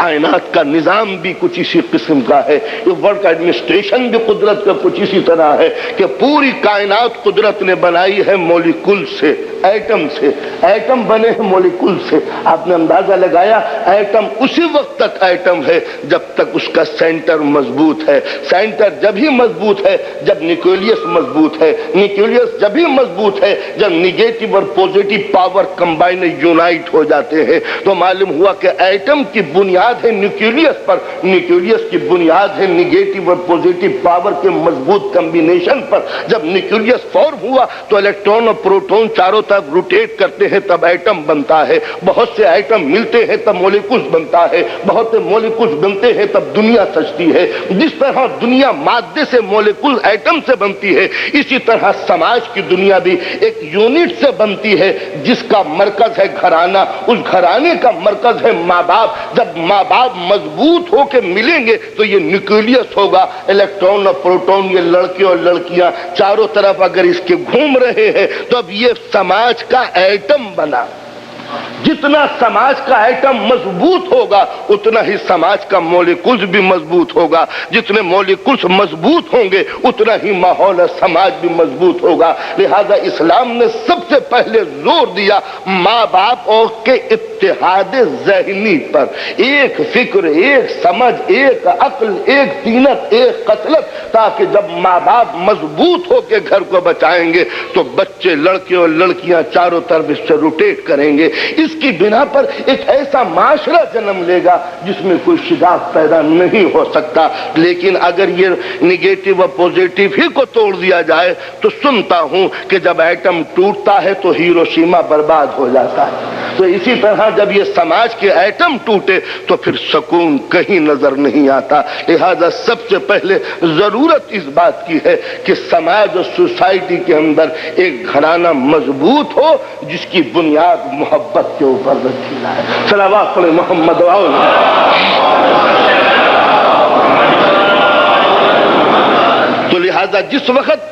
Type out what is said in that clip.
کائنات کا نظام بھی کچھ اسی قسم کا ہے، یہ ورلڈ کا ایڈمنسٹریشن بھی قدرت کا کچھ اسی طرح ہے کہ پوری کائنات قدرت نے بنائی ہے مولکول سے، ایٹم سے، ایٹم بنے ہیں مولکول سے۔ آپ نے اندازہ لگایا ایٹم اسی وقت تک ایٹم ہے جب تک اس کا سینٹر مضبوط ہے، سینٹر جب ہی مضبوط ہے جب نیوکلیس مضبوط ہے، نیوکلیس جب ہی مضبوط ہے جب نیگیٹو اور پوزیٹو پاور کمبائن یونائٹ ہو جاتے ہیں۔ تو معلوم ہوا کہ ایٹم کی بنیاد ہے نیوکلیس پر، نیوکلیس کی بنیاد ہے نیگیٹو اور پوزیٹو پاور کے مضبوط کمبینیشن پر۔ جب نیوکلیس فارم ہوا تو الیکٹران اور پروٹون چاروں طرف روٹیٹ کرتے ہیں تب ایٹم بنتا ہے، بہت سے ایٹم ملتے ہیں تب مولکولز بنتا ہے، بہت سے مولکولز بنتے ہیں تب دنیا سجتی ہے۔ جس طرح دنیا مادے سے مولکول ایٹم سے بنتی ہے، اسی طرح سماج کی دنیا بھی ایک یونٹ سے بنتی ہے جس کا مرکز ہے گھرانہ، اس گھرانے کا مرکز ہے ماں باپ۔ جب ماں باپ مضبوط ہو کے ملیں گے تو یہ نیوکلیس ہوگا، الیکٹران اور پروٹون، یہ لڑکے اور لڑکیاں چاروں طرف اگر اس کے گھوم رہے ہیں تو اب یہ سماج کا ایٹم بنا۔ جتنا سماج کا ایٹم مضبوط ہوگا اتنا ہی سماج کا مولکولز بھی مضبوط ہوگا، جتنے مولکولز مضبوط ہوں گے اتنا ہی ماحول اور سماج بھی مضبوط ہوگا۔ لہذا اسلام نے سب سے پہلے زور دیا ماں باپ اور کے اتحاد ذہنی پر، ایک فکر، ایک سمجھ، ایک عقل، ایک دینت، ایک قتلت، تاکہ جب ماں باپ مضبوط ہو کے گھر کو بچائیں گے تو بچے، لڑکے اور لڑکیاں چاروں طرف اس سے روٹیٹ کریں گے۔ اس کی بنا پر ایک ایسا معاشرہ جنم لے گا جس میں کوئی شگاف پیدا نہیں ہو سکتا۔ لیکن اگر یہ نیگیٹو اور پوزیٹو ہی کو توڑ دیا جائے تو سنتا ہوں کہ جب ایٹم ٹوٹتا ہے تو ہیروشیما برباد ہو جاتا ہے۔ تو اسی طرح جب یہ سماج کے ایٹم ٹوٹے تو پھر سکون کہیں نظر نہیں آتا۔ لہذا سب سے پہلے ضرورت اس بات کی ہے کہ سماج اور سوسائٹی کے اندر ایک گھرانہ مضبوط ہو جس کی بنیاد محبت کے اوپر رکھی جائے۔ صلوات پڑھیں محمد تو لہذا جس وقت